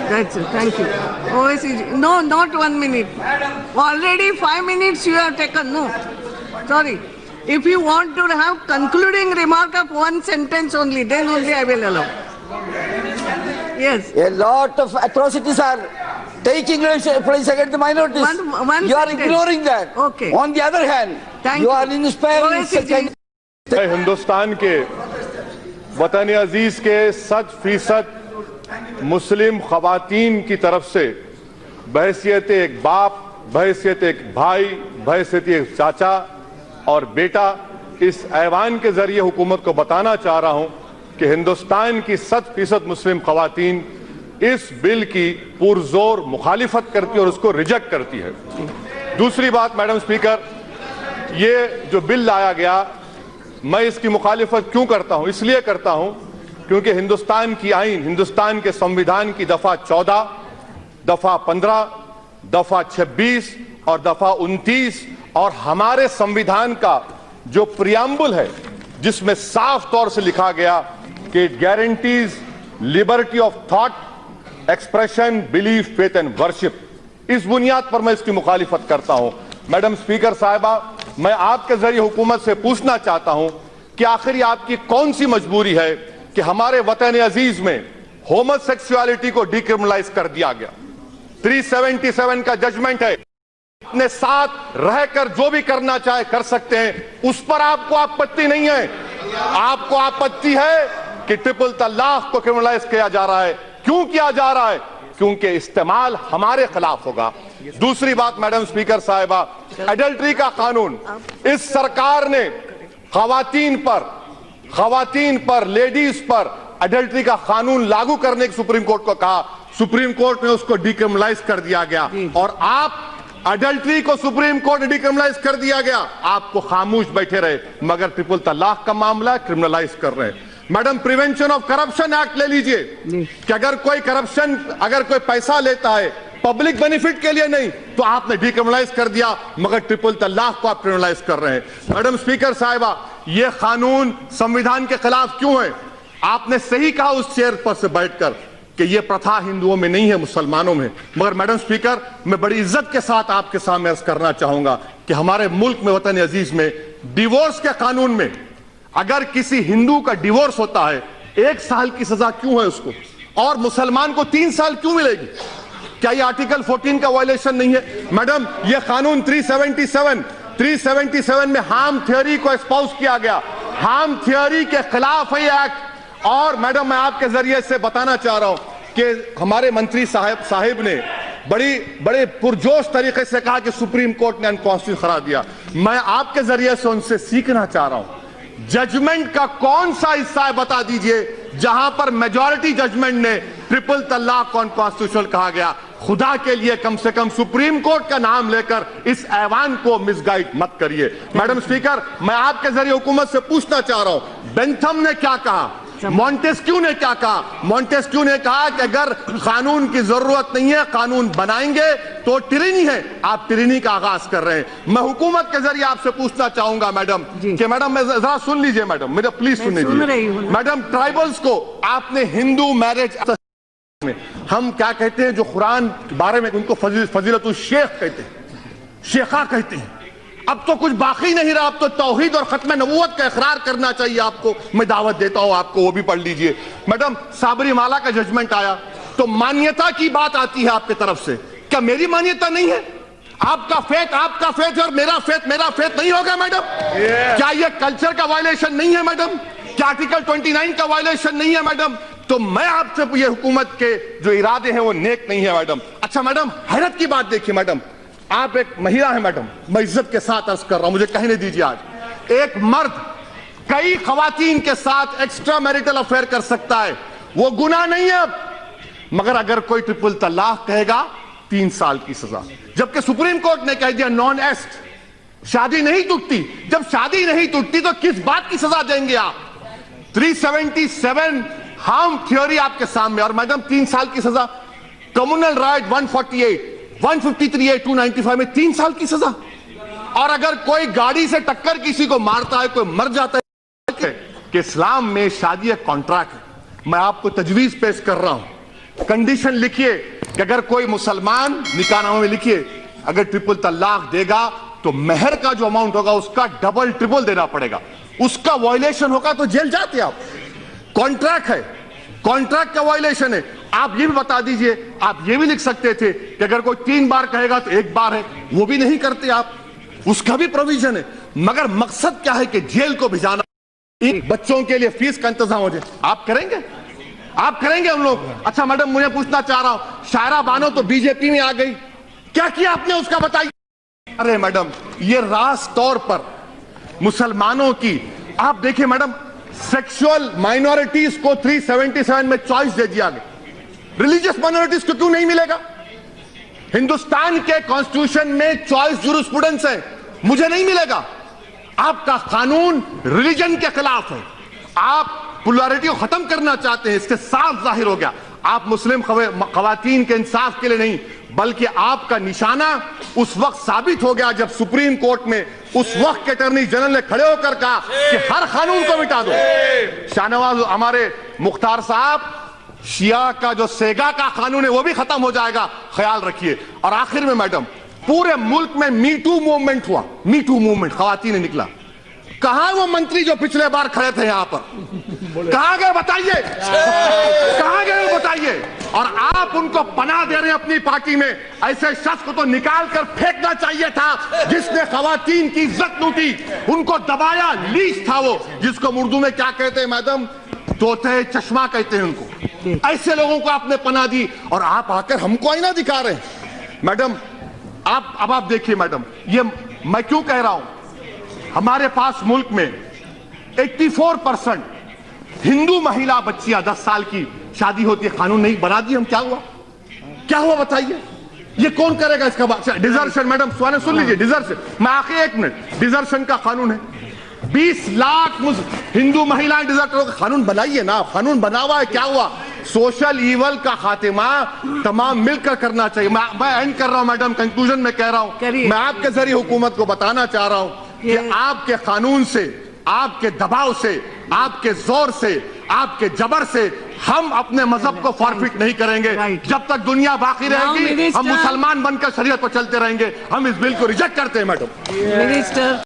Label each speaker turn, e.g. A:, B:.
A: That's it. Thank you. OSCG. No, not 1 minute. Already 5 minutes you have taken. No. Sorry. If you want to have concluding remark of one sentence only, then only I will allow. Yes.
B: A lot of atrocities are taking place against the minorities.
A: One
B: you are
A: sentence.
B: ignoring that.
A: Okay.
B: On the other hand,
A: Thank
B: you
A: you.
B: are inspiring such
A: OSCG.
C: Hindustan के वतन अजीज के 100% मुस्लिम खवातीन की तरफ से बहैसियत एक बाप, बहैसियत एक भाई, बहैसियत एक चाचा और बेटा इस ऐवान के जरिए हुकूमत को बताना चाह रहा हूं कि हिंदुस्तान की 100% मुस्लिम खवातीन इस बिल की पुरजोर मुखालिफत करती है और उसको रिजेक्ट करती है। दूसरी बात मैडम स्पीकर, ये जो बिल लाया गया मैं इसकी मुखालिफत क्यों करता हूं? इसलिए करता हूं क्योंकि हिंदुस्तान की आईन, हिंदुस्तान के संविधान की दफा 14, दफा 15, दफा 26 और दफा 29 और हमारे संविधान का जो प्रियम्बल है जिसमें साफ तौर से लिखा गया कि it guarantees liberty of thought, expression, belief, faith and worship, इस बुनियाद पर मैं इसकी मुखालिफत करता हूं। मैडम स्पीकर साहिबा, मैं आपके जरिए हुकूमत से पूछना चाहता हूं कि आखिर आपकी कौन सी मजबूरी है कि हमारे वतन अजीज में होमोसेक्सुअलिटी को डिक्रिमिनलाइज कर दिया गया। 377 का जजमेंट है, अपने साथ रहकर जो भी करना चाहे कर सकते हैं, उस पर आपको आपत्ति नहीं है। आपको आपत्ति है कि ट्रिपल तलाक को क्रिमिनलाइज किया जा रहा है। क्यों किया जा रहा है? क्योंकि इस्तेमाल हमारे खिलाफ होगा। दूसरी बात मैडम स्पीकर साहिबा, एडल्ट्री का कानून, इस सरकार ने खवातीन पर लेडीज पर एडल्ट्री का कानून लागू करने की सुप्रीम कोर्ट को कहा, सुप्रीम कोर्ट ने उसको डिक्रिमिनलाइज कर दिया गया और आप एडल्ट्री को सुप्रीम कोर्ट ने डिक्रिमिनलाइज कर दिया गया, आपको खामोश बैठे रहे, मगर ट्रिपल तलाक का मामला क्रिमिनलाइज कर रहे हैं। Madam prevention of corruption act ले लीजिए कि अगर कोई पैसा लेता है पब्लिक बेनिफिट के लिए नहीं तो आपने डिक्रिमिनलाइज कर दिया, मगर ट्रिपल तलाक को आप क्रिमिनलाइज कर रहे हैं। मैडम स्पीकर साहिबा, यह कानून संविधान के खिलाफ क्यों है? आपने सही कहा उस चेयर पर से बैठकर कि यह प्रथा हिंदुओं में नहीं है, मुसलमानों में। मगर मैडम स्पीकर, मैं बड़ी इज्जत के साथ आपके सामने अर्ज करना चाहूंगा कि हमारे मुल्क में, वतन अजीज में, डिवोर्स के कानून में अगर किसी हिंदू का डिवोर्स होता है 1 साल की सजा क्यों है उसको, और मुसलमान को 3 साल क्यों मिलेगी? क्या ये आर्टिकल 14 का वायलेशन नहीं है? मैडम, ये कानून 377 में हार्म थ्योरी को एस्पाउस किया गया, हार्म थ्योरी के खिलाफ है ये एक्ट। और मैडम, मैं आपके जरिए से बताना चाह रहा हूं कि हमारे मंत्री साहिब ने बड़े पुरजोश तरीके से कहा कि सुप्रीम कोर्ट ने अनकॉन्स्टिट्यूशनल करार दिया। मैं आपके जरिए से उनसे सीखना चाह रहा हूं, जजमेंट का कौन सा हिस्सा है बता दीजिए जहां पर मेजॉरिटी जजमेंट ने ट्रिपल तलाक को अनकॉन्स्टिट्यूशनल कहा गया। खुदा के लिए कम से कम सुप्रीम कोर्ट का नाम लेकर इस ऐवान को मिसगाइड मत करिए। मैडम स्पीकर, मैं आपके जरिए हुकूमत से पूछना चाह रहा हूं, बेंथम ने क्या कहा, मॉन्टेस्क्यू ने क्या कहा? मॉन्टेस्क्यू ने कहा कि अगर कानून की जरूरत नहीं है, कानून बनाएंगे तो टिरनी है, आप टिरनी का आगाज कर रहे हैं। मैं हुकूमत के जरिए आपसे पूछना चाहूंगा मैडम कि मैडम, मैं जरा सुन लीजिए मैडम, मेरा प्लीज सुन लीजिए मैडम। ट्राइबल्स को आपने हिंदू मैरिज में, हम क्या कहते हैं जो कुरान के बारे में उनको फजीलतुल शेख कहते हैं, शेखा कहते हैं। अब तो कुछ बाकी नहीं रहा, अब तो तौहीद और खत्म नबूवत का इकरार करना चाहिए आपको। मैं दावत देता हूं आपको, वो भी पढ़ लीजिए। मैडम, साबरीमाला का जजमेंट आया तो मान्यता की बात आती है आपकी तरफ से, क्या मेरी मान्यता नहीं है? आपका फेथ और मेरा फेथ नहीं होगा मैडम? क्या यह कल्चर का वायलेशन नहीं है मैडम? क्या आर्टिकल 29 का वायलेशन नहीं है मैडम? तो मैं आपसे ये हुकूमत के जो इरादे हैं वो नेक नहीं है मैडम। अच्छा मैडम, हैरत की बात देखिए मैडम, आप एक महिला है मैडम, मैं इज्जत के साथ अर्ज कर रहा हूं, मुझे कहने दीजिए, आज एक मर्द कई खवातीन के साथ एक्स्ट्रा मैरिटल अफेयर कर सकता है, वो गुनाह नहीं है अब। मगर अगर कोई ट्रिपल तलाक कहेगा 3 साल की सजा, जबकि सुप्रीम कोर्ट ने कह दिया नॉन एस्ट, शादी नहीं टूटती। जब शादी नहीं टूटती तो किस बात की सजा देंगे आप? 377 हार्म थ्योरी आपके सामने, और मैडम 3 साल की सजा। कम्युनल राइट 148, 153A 295 में 3 साल की सजा। और अगर कोई गाड़ी से टक्कर किसी को मारता है, कोई मर जाता है, कि इस्लाम में शादी एक कॉन्ट्रैक्ट है। मैं आपको तजवीज पेश कर रहा हूं कंडीशन लिखिए कि अगर कोई मुसलमान, निकाहनामे में लिखिए, अगर ट्रिपल तलाक देगा तो मेहर का जो अमाउंट होगा उसका डबल ट्रिपल देना पड़ेगा। उसका वायलेशन होगा तो जेल जाते आप। कॉन्ट्रैक्ट है, कॉन्ट्रैक्ट का वायलेशन है। आप ये भी बता दीजिए, आप ये भी लिख सकते थे कि अगर कोई 3 बार कहेगा तो 1 बार है, वो भी नहीं करते आप, उसका भी प्रोविजन है। मगर मकसद क्या है कि जेल को भिजाना, बच्चों के लिए फीस का इंतजाम हो जाए। आप करेंगे? आप करेंगे हम लोग? अच्छा मैडम, मुझे पूछना चाह रहा हूं, शायरा बानो तो बीजेपी में आ गई, क्या किया आपने उसका बताइए। अरे मैडम, ये रास तौर पर मुसलमानों की, आप देखिए मैडम, सेक्सुअल माइनॉरिटीज को 377 में चॉइस दे दिया गया, रिलीजियस माइनॉरिटीज को क्यों नहीं मिलेगा? हिंदुस्तान के कॉन्स्टिट्यूशन में चॉइस जूरिस्प्रूडेंस है, मुझे नहीं मिलेगा। आपका कानून रिलीजन के खिलाफ है, आप प्लुरैलिटी को खत्म करना चाहते हैं, इससे साफ जाहिर हो गया। आप मुस्लिम खवातीन के इंसाफ के लिए नहीं, बल्कि आपका निशाना उस वक्त साबित हो गया जब सुप्रीम कोर्ट में उस वक्त के अटॉर्नी जनरल ने खड़े होकर कहा कि हर कानून को मिटा दो। शाहनवाज, हमारे मुख्तार साहब, शिया का जो सेगा का कानून है वो भी खत्म हो जाएगा, ख्याल रखिए। और आखिर में मैडम, पूरे मुल्क में मी टू मूवमेंट हुआ, मी टू मूवमेंट, खवातीन ने निकला। कहां वो मंत्री जो पिछले बार खड़े थे यहां पर, कहां गए बताइए, कहां गए बताइए। और आप उनको पनाह दे रहे हैं अपनी पार्टी में। ऐसे शख्स को तो निकाल कर फेंकना चाहिए था जिसने खवातीन की इज्जत लूटी, उनको दबाया, लीच था वो, जिसको उर्दू में क्या कहते हैं मैडम, तोते चश्मा कहते हैं उनको। ऐसे लोगों को आपने पनाह दी और आप आकर हमको आईना दिखा रहे हैं। मैडम आप देखिए मैडम, ये मैं क्यों कह रहा हूं, हमारे पास मुल्क में 84% हिंदू महिला बच्चियां 10 साल की शादी होती है, कानून नहीं बना दी हम, क्या हुआ, क्या हुआ बताइए। ये कौन करेगा इसका? डिजर्शन मैडम, सुन लीजिए, डिजर्शन, मैं आखिर 1 मिनट, डिजर्शन का कानून है, 20 लाख हिंदू महिलाएं डिजर्टर का कानून बनाइए ना, कानून बना हुआ है, क्या हुआ। सोशल ईवल का खात्मा तमाम मिलकर करना चाहिए। मैं एंड कर रहा हूं मैडम, कंक्लूजन में कह रहा हूं, मैं आपके जरिए हुकूमत को बताना चाह रहा हूं कि आपके कानून से, आपके दबाव से, आपके जोर से, आपके जबर से हम अपने मजहब को फॉरफिट नहीं करेंगे। जब तक दुनिया बाकी रहेगी हम मुसलमान बनकर शरीयत पर चलते रहेंगे। हम इस बिल को रिजेक्ट करते हैं मैडम।
A: मिनिस्टर